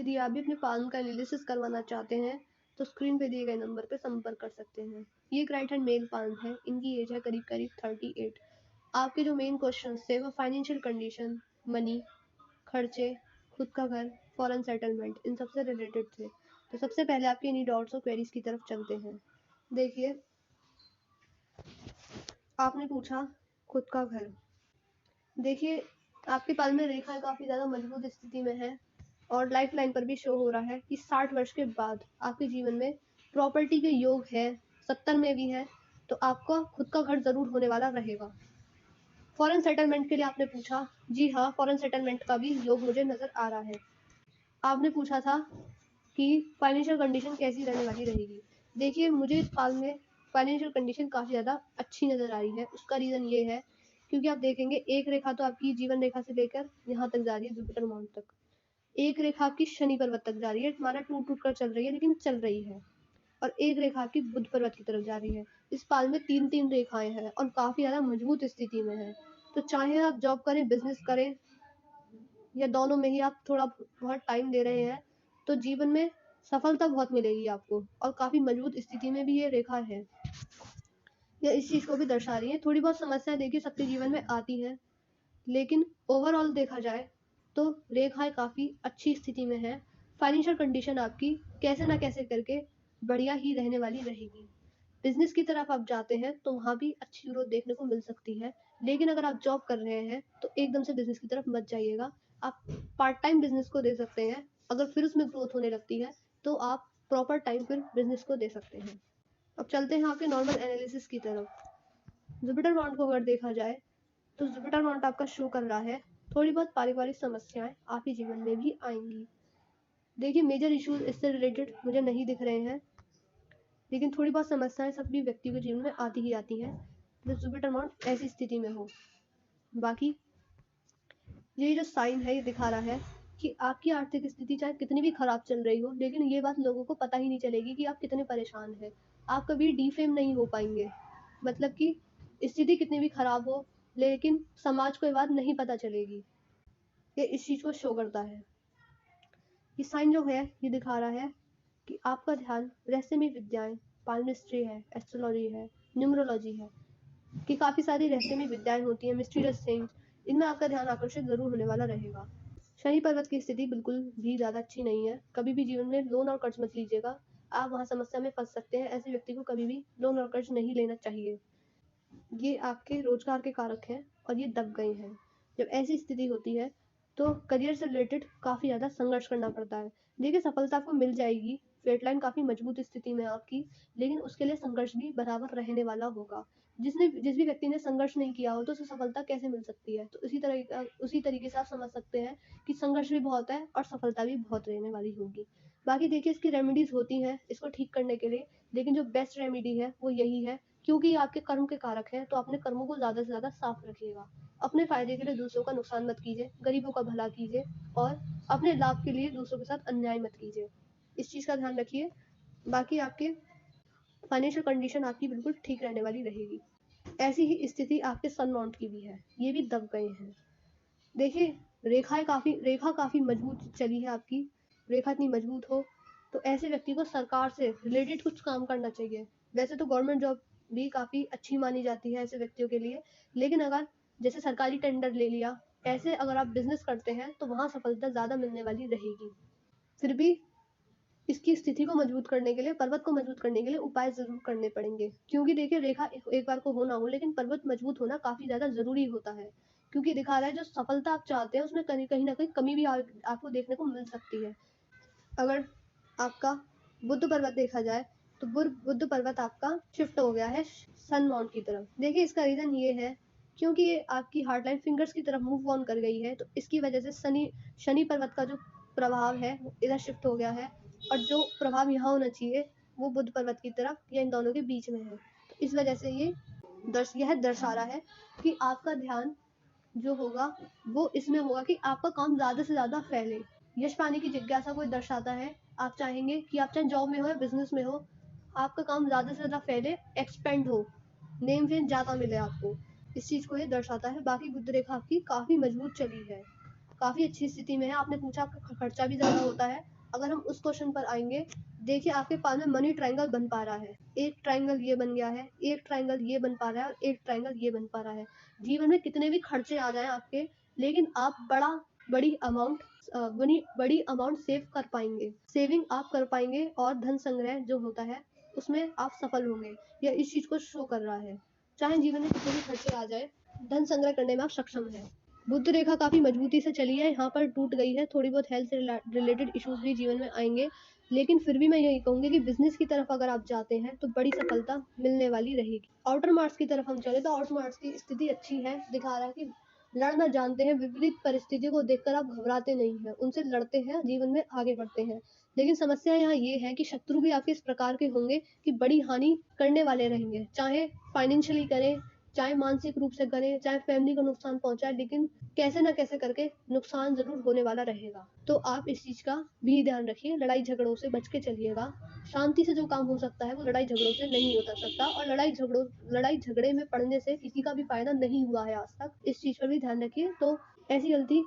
यदि आप भी अपने पाल्म का एनालिसिस करवाना चाहते हैं तो स्क्रीन पे दिए गए नंबर पर संपर्क कर सकते हैं। ये एक राइट हैंड मेल पाल्म है, इनकी एज है करीब करीब 38। आपके जो मेन क्वेश्चन थे वो फाइनेंशियल कंडीशन, मनी, खर्चे, खुद का घर, फॉरेन सेटलमेंट, इन सबसे रिलेटेड थे। तो सबसे पहले आपके इन्हीं डाउट्स और क्वेरीज की तरफ चलते हैं। देखिए, आपने पूछा खुद का घर। देखिए, आपके पाल में रेखा काफ़ी ज़्यादा मजबूत स्थिति में है और लाइफ लाइन पर भी शो हो रहा है कि 60 वर्ष के बाद आपके जीवन में प्रॉपर्टी के योग है, 70 में भी है, तो आपका खुद का घर ज़रूर होने वाला रहेगा। फॉरेन सेटलमेंट के लिए आपने पूछा, जी हाँ, फॉरेन सेटलमेंट का भी योग मुझे नज़र आ रहा है। आपने पूछा था कि फाइनेंशियल कंडीशन कैसी रहने वाली रहेगी। देखिए, मुझे इस साल में फाइनेंशियल कंडीशन काफ़ी ज़्यादा अच्छी नज़र आ रही है। उसका रीज़न ये है क्योंकि आप देखेंगे एक रेखा तो आपकी जीवन रेखा से लेकर यहाँ तक जा रही है, जुपिटर माउंट तक। एक रेखा आपकी शनि पर्वत तक जा रही है, माना टूट-टूट कर चल रही है लेकिन चल रही है। और एक रेखा आपकी बुध पर्वत की तरफ जा रही है। इस पाल में 3-3 रेखाएँ हैं और काफ़ी ज़्यादा मजबूत स्थिति में है। तो चाहे आप जॉब करें, बिज़नेस करें या दोनों में ही आप थोड़ा बहुत टाइम दे रहे हैं, तो जीवन में सफलता बहुत मिलेगी आपको और काफ़ी मजबूत स्थिति में भी ये रेखा है। यह इस चीज़ को भी दर्शा रही है। थोड़ी बहुत समस्याएँ देखिए सबके जीवन में आती हैं, लेकिन ओवरऑल देखा जाए तो रेखाएँ काफ़ी अच्छी स्थिति में है। फाइनेंशियल कंडीशन आपकी कैसे ना कैसे करके बढ़िया ही रहने वाली रहेगी। बिज़नेस की तरफ आप जाते हैं तो वहाँ भी अच्छी ग्रोथ देखने को मिल सकती है, लेकिन अगर आप जॉब कर रहे हैं तो एकदम से बिज़नेस की तरफ मत जाइएगा। आप पार्ट टाइम बिज़नेस को दे सकते हैं, अगर फिर उसमें ग्रोथ होने लगती है तो आप प्रॉपर टाइम फिर बिज़नेस को दे सकते हैं। अब चलते हैं आपके नॉर्मल एनालिसिस की तरफ। जुपिटर माउंट को अगर देखा जाए तो जुपिटर माउंट आपका शो कर रहा है थोड़ी बहुत पारिवारिक समस्याएं आपके जीवन में भी आएंगी। देखिए, मेजर इश्यूज इससे रिलेटेड मुझे नहीं दिख रहे हैं, लेकिन थोड़ी बहुत समस्याएं सभी व्यक्ति के जीवन में आती ही आती हैं जब जुपिटर माउंट ऐसी स्थिति में हो। बाकी ये जो साइन है ये दिखा रहा है कि आपकी आर्थिक स्थिति चाहे कितनी भी खराब चल रही हो, लेकिन ये बात लोगों को पता ही नहीं चलेगी कि आप कितने परेशान हैं। आप कभी डिफेम नहीं हो पाएंगे, मतलब कि स्थिति कितनी भी खराब हो लेकिन समाज को ये बात नहीं पता चलेगी। ये इस चीज़ को शो करता है। ये साइन जो है ये दिखा रहा है कि आपका ध्यान रहस्यमय विद्याएं, पाल्मिस्ट्री है, एस्ट्रोलॉजी है, न्यूमरोलॉजी है, कि काफ़ी सारी रहस्यमय विद्याएं होती हैं, मिस्टीरियस थिंग्स, इनमें आपका ध्यान आकर्षित ज़रूर होने वाला रहेगा। शनि पर्वत की स्थिति बिल्कुल भी ज़्यादा अच्छी नहीं है। कभी भी जीवन में लोन और कर्ज मत लीजिएगा, आप वहाँ समस्या में फंस सकते हैं। ऐसे व्यक्ति को कभी भी लोन और कर्ज नहीं लेना चाहिए। ये आपके रोजगार के कारक हैं और ये दब गए हैं। जब ऐसी स्थिति होती है तो करियर से रिलेटेड काफ़ी ज़्यादा संघर्ष करना पड़ता है। देखिए, सफलता आपको मिल जाएगी, फेट लाइन काफ़ी मजबूत स्थिति में है आपकी, लेकिन उसके लिए संघर्ष भी बराबर रहने वाला होगा। जिस भी व्यक्ति ने संघर्ष नहीं किया हो तो उसे सफलता कैसे मिल सकती है? तो उसी तरीके से आप समझ सकते हैं कि संघर्ष भी बहुत है और सफलता भी बहुत रहने वाली होगी। बाकी देखिए, इसकी रेमेडीज़ होती हैं इसको ठीक करने के लिए, लेकिन जो बेस्ट रेमेडी है वो यही है, क्योंकि ये आपके कर्म के कारक हैं तो अपने कर्मों को ज़्यादा से ज़्यादा साफ रखिएगा। अपने फ़ायदे के लिए दूसरों का नुकसान मत कीजिए, गरीबों का भला कीजिए और अपने लाभ के लिए दूसरों के साथ अन्याय मत कीजिए। इस चीज़ का ध्यान रखिए। बाकी आपके फाइनेंशियल कंडीशन आपकी बिल्कुल ठीक रहने वाली रहेगी। ऐसी ही स्थिति आपके सन माउंट की भी है, ये भी दब गए हैं। देखिए, रेखा काफ़ी मजबूत चली है आपकी। रेखा इतनी मजबूत हो तो ऐसे व्यक्ति को सरकार से रिलेटेड कुछ काम करना चाहिए। वैसे तो गवर्नमेंट जॉब भी काफ़ी अच्छी मानी जाती है ऐसे व्यक्तियों के लिए, लेकिन अगर जैसे सरकारी टेंडर ले लिया, ऐसे अगर आप बिजनेस करते हैं तो वहाँ सफलता ज़्यादा मिलने वाली रहेगी। फिर भी इसकी स्थिति को मजबूत करने के लिए, पर्वत को मजबूत करने के लिए उपाय ज़रूर करने पड़ेंगे, क्योंकि देखिए, रेखा एक बार को हो ना हो लेकिन पर्वत मजबूत होना काफ़ी ज़्यादा ज़रूरी होता है, क्योंकि दिखा रहा है जो सफलता आप चाहते हैं उसमें कहीं कहीं ना कहीं कमी भी आपको देखने को मिल सकती है। अगर आपका बुध पर्वत देखा जाए तो बुध पर्वत आपका शिफ्ट हो गया है सन माउंट की तरफ। देखिए, इसका रीज़न ये है क्योंकि ये आपकी हार्ड लाइन फिंगर्स की तरफ मूव ऑन कर गई है, तो इसकी वजह से शनि पर्वत का जो प्रभाव है वो इधर शिफ्ट हो गया है और जो प्रभाव यहाँ होना चाहिए वो बुध पर्वत की तरफ या इन दोनों के बीच में है। तो इस वजह से यह दर्शा रहा है कि आपका ध्यान जो होगा वो इसमें होगा कि आपका काम ज़्यादा से ज़्यादा फैले। यश पाने की जिज्ञासा को दर्शाता है। आप चाहेंगे कि आप चाहे जॉब में हो या बिजनेस में हो, आपका काम ज़्यादा से ज़्यादा फैले, एक्सपेंड हो, नेम फेम ज़्यादा मिले आपको। इस चीज़ को ये दर्शाता है। बाकी बुध रेखा आपकी काफ़ी मजबूत चली है, काफ़ी अच्छी स्थिति में है। आपने पूछा आपका खर्चा भी ज़्यादा होता है। अगर हम उस क्वेश्चन पर आएँगे, देखिए आपके पास में मनी ट्रायंगल बन पा रहा है। एक ट्रायंगल ये बन गया है, एक ट्रायंगल ये बन पा रहा है और एक ट्रायंगल ये बन पा रहा है। जीवन में कितने भी खर्चे आ जाएँ आपके, लेकिन आप बड़ी अमाउंट बड़ी अमाउंट सेव कर पाएँगे। सेविंग आप कर पाएँगे और धन संग्रह जो होता है, उसमें आप सफल होंगे। यह इस चीज़ को शो कर रहा है। चाहे जीवन में कितने भी खर्चे आ जाएँ, धन संग्रह करने में आप सक्षम हैं। बुद्ध रेखा काफ़ी मजबूती से चली है, यहाँ पर टूट गई है, थोड़ी बहुत हेल्थ से रिलेटेड इश्यूज़ भी जीवन में आएँगे, लेकिन फिर भी मैं यही कहूँगी कि बिज़नेस की तरफ अगर आप जाते हैं, तो बड़ी सफलता मिलने वाली रहेगी। आउटर मार्क्स की तरफ हम चलें तो आउटर मार्क्स की स्थिति अच्छी है, दिखा रहा है कि लड़ना जानते हैं, विपरीत परिस्थितियों को देखकर आप घबराते नहीं हैं, उनसे लड़ते हैं, जीवन में आगे बढ़ते हैं। लेकिन समस्या यहाँ ये है कि शत्रु भी आपके इस प्रकार के होंगे कि बड़ी हानि करने वाले रहेंगे, चाहे फाइनेंशियली करें, चाहे मानसिक रूप से करें, चाहे फैमिली को नुकसान पहुँचाएँ, लेकिन कैसे न कैसे करके नुकसान ज़रूर होने वाला रहेगा। तो आप इस चीज़ का भी ध्यान रखिए, लड़ाई झगड़ों से बच के चलिएगा। शांति से जो काम हो सकता है, वो लड़ाई झगड़ों से नहीं हो सकता और लड़ाई झगड़े में पड़ने से किसी का भी फ़ायदा नहीं हुआ है आज तक। इस चीज़ पर भी ध्यान रखिए, तो ऐसी गलती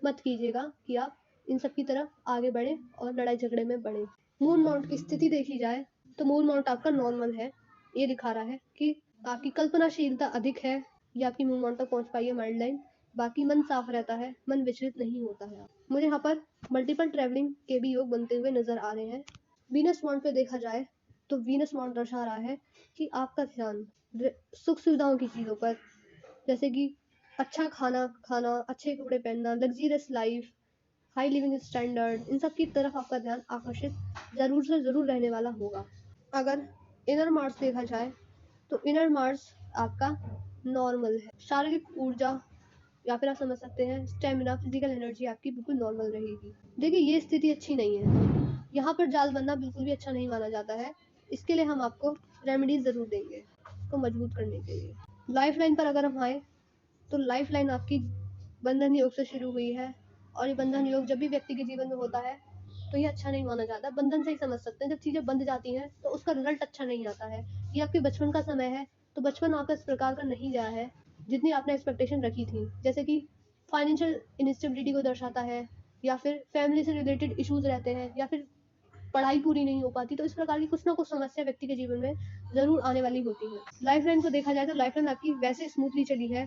मत कीजिएगा कि आप इन सब की तरफ आगे बढ़ें और लड़ाई झगड़े में बढ़ें। मून माउंट की स्थिति देखी जाए, तो मून माउंट आपका नॉर्मल है। ये दिखा रहा है कि आपकी कल्पनाशीलता अधिक है, ये आपकी मून माउंट तक पहुँच पाई है माइल्ड लाइन। बाकी मन साफ रहता है, मन विचलित नहीं होता है। मुझे यहाँ पर मल्टीपल ट्रैवलिंग के भी योग बनते हुए नज़र आ रहे हैं। वीनस माउंट पे देखा जाए, तो वीनस माउंट दर्शा रहा है कि आपका ध्यान सुख सुविधाओं की चीज़ों पर, जैसे कि अच्छा खाना खाना, अच्छे कपड़े पहनना, luxurious life, high living standard, इन सब की तरफ आपका ध्यान आकर्षित ज़रूर से ज़रूर रहने वाला होगा। अगर इनर मार्स देखा जाए, तो इनर मार्स आपका नॉर्मल है। शारीरिक ऊर्जा या फिर आप समझ सकते हैं स्टेमिना, फिजिकल एनर्जी आपकी बिल्कुल नॉर्मल रहेगी। देखिए ये स्थिति अच्छी नहीं है, यहाँ पर जाल बनना बिल्कुल भी अच्छा नहीं माना जाता है। इसके लिए हम आपको रेमेडीज ज़रूर देंगे इसको मजबूत करने के लिए। लाइफ लाइन पर अगर हम आए, तो लाइफ लाइन आपकी बंधन योग से शुरू हुई है और ये बंधन योग जब भी व्यक्ति के जीवन में होता है, तो ये अच्छा नहीं माना जाता। बंधन से ही समझ सकते हैं, जब चीज़ें बंध जाती हैं तो उसका रिजल्ट अच्छा नहीं आता है। ये आपके बचपन का समय है, तो बचपन आपका इस प्रकार का नहीं गया है जितनी आपने एक्सपेक्टेशन रखी थी। जैसे कि फाइनेंशियल इनस्टेबिलिटी को दर्शाता है, या फिर फैमिली से रिलेटेड इश्यूज रहते हैं, या फिर पढ़ाई पूरी नहीं हो पाती। तो इस प्रकार की कुछ ना कुछ समस्या व्यक्ति के जीवन में ज़रूर आने वाली होती है। लाइफ लाइन को देखा जाए, तो लाइफ लाइन आपकी वैसे स्मूथली चली है।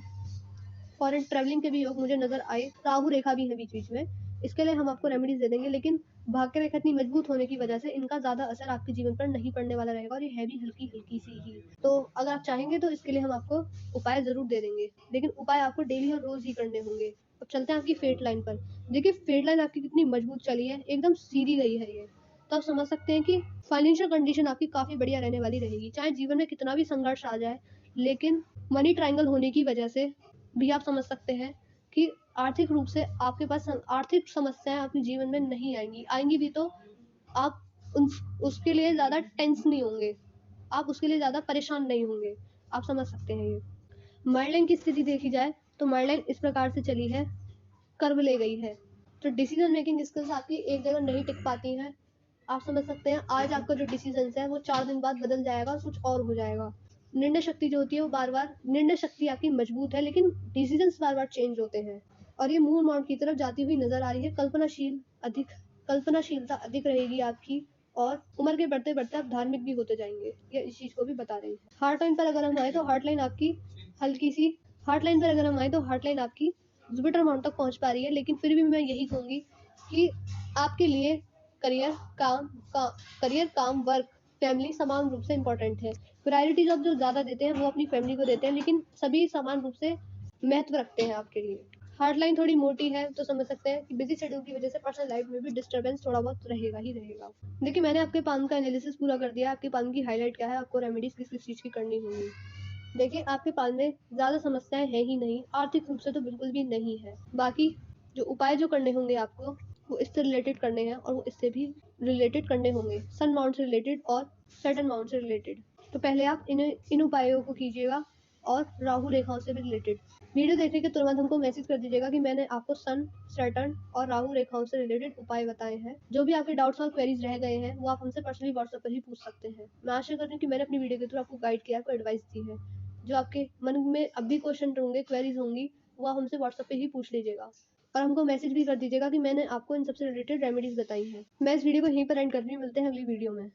फॉरेन ट्रैवलिंग के भी योग मुझे नज़र आए, राहु रेखा भी है बीच-बीच में। इसके लिए हम आपको रेमेडीज़ दे देंगे, लेकिन भाग्य रेखा इतनी मजबूत होने की वजह से इनका ज़्यादा असर आपके जीवन पर नहीं पड़ने वाला रहेगा और ये है भी हल्की-हल्की सी ही। तो अगर आप चाहेंगे तो इसके लिए हम आपको उपाय ज़रूर दे देंगे, लेकिन उपाय आपको डेली और रोज़ ही करने होंगे। अब चलते हैं आपकी फेट लाइन पर। देखिए फेट लाइन आपकी कितनी मजबूत चली है, एकदम सीधी गई है ये। तो आप समझ सकते हैं कि फाइनेंशियल कंडीशन आपकी काफ़ी बढ़िया रहने वाली रहेगी। चाहे जीवन में कितना भी संघर्ष आ जाए, लेकिन मनी ट्रायंगल होने की वजह से भी आप समझ सकते हैं कि आर्थिक रूप से आपके पास आर्थिक समस्याएँ आपके जीवन में नहीं आएँगी। आएँगी भी तो आप उन उसके लिए ज़्यादा टेंस नहीं होंगे। आप उसके लिए ज़्यादा परेशान नहीं होंगे। आप समझ सकते हैं ये। मर्लिन की स्थिति देखी जाए, तो मर्लिन इस प्रकार से चली है, कर्व ले गई है। तो डिसीज़न मेकिंग स्किल्स आपकी एक जगह नहीं टिक पाती हैं। आप समझ सकते हैं आज आपका जो डिसीज़न्स है वो 4 दिन बाद बदल जाएगा और कुछ और हो जाएगा। निर्णय शक्ति जो होती है वो बार-बार निर्णय शक्ति आपकी मजबूत है, लेकिन डिसीज़न्स बार-बार चेंज होते हैं। और ये मून माउंट की तरफ जाती हुई नज़र आ रही है। कल्पनाशीलता अधिक रहेगी आपकी और उम्र के बढ़ते-बढ़ते आप धार्मिक भी होते जाएँगे। ये इस चीज़ को भी बता रही है। हार्ट लाइन पर अगर हम आएँ, तो हार्ट लाइन आपकी हल्की-सी हार्ट लाइन पर अगर हम आएँ, तो हार्ट लाइन आपकी जुपिटर माउंट तक पहुँच पा रही है, लेकिन फिर भी मैं यही कहूँगी कि आपके लिए करियर, काम का करियर, काम, वर्क, फैमिली समान रूप से इम्पोर्टेंट है। प्रायोरिटीज़ आप जो ज़्यादा देते हैं, वो अपनी फैमिली को देते हैं, लेकिन सभी समान रूप से महत्व रखते हैं आपके लिए। हार्ट लाइन थोड़ी मोटी है, तो समझ सकते हैं कि बिज़ी शेड्यूल की वजह से पर्सनल लाइफ में भी डिस्टर्बेंस थोड़ा बहुत रहेगा ही रहेगा। देखिए, मैंने आपके पाल्म का एनालिसिस पूरा कर दिया है। आपके पाल्म की हाइलाइट क्या है, आपको रेमेडीज़ किस-किस चीज़ की करनी होंगी। देखिए, आपके पास में ज़्यादा समस्याएँ हैं ही नहीं, आर्थिक रूप से तो बिल्कुल भी नहीं है। बाकी जो उपाय जो करने होंगे आपको, वो इससे रिलेटेड करने हैं और वो इससे भी रिलेटेड करने होंगे, सन माउंट से रिलेटेड और सैटर्न माउंट से रिलेटेड। तो पहले आप इन उपायों को कीजिएगा और राहु रेखाओं से भी रिलेटेड। वीडियो देखने के तुरंत हमको मैसेज कर दीजिएगा कि मैंने आपको सन, सैटर्न और राहु रेखाओं से रिलेटेड उपाय बताए हैं। जो भी आपके डाउट्स और क्वेरीज रह गए हैं, वो आप हमसे पर्सनली व्हाट्सएप पर ही पूछ सकते हैं। मैं आशा कर रही हूँ कि मैंने अपनी वीडियो के थ्रू आपको गाइड किया, आपको एडवाइस दी है। जो आपके मन में अब भी क्वेश्चन होंगे, क्वेरीज होंगी, वो आप हमसे व्हाट्सएप पे ही पूछ लीजिएगा। और हमको मैसेज भी कर दीजिएगा कि मैंने आपको इन सबसे रिलेटेड रेमेडीज़ बताई हैं। मैं इस वीडियो को यहीं पर एंड कर रही हूँ, मिलते हैं अगली वीडियो में।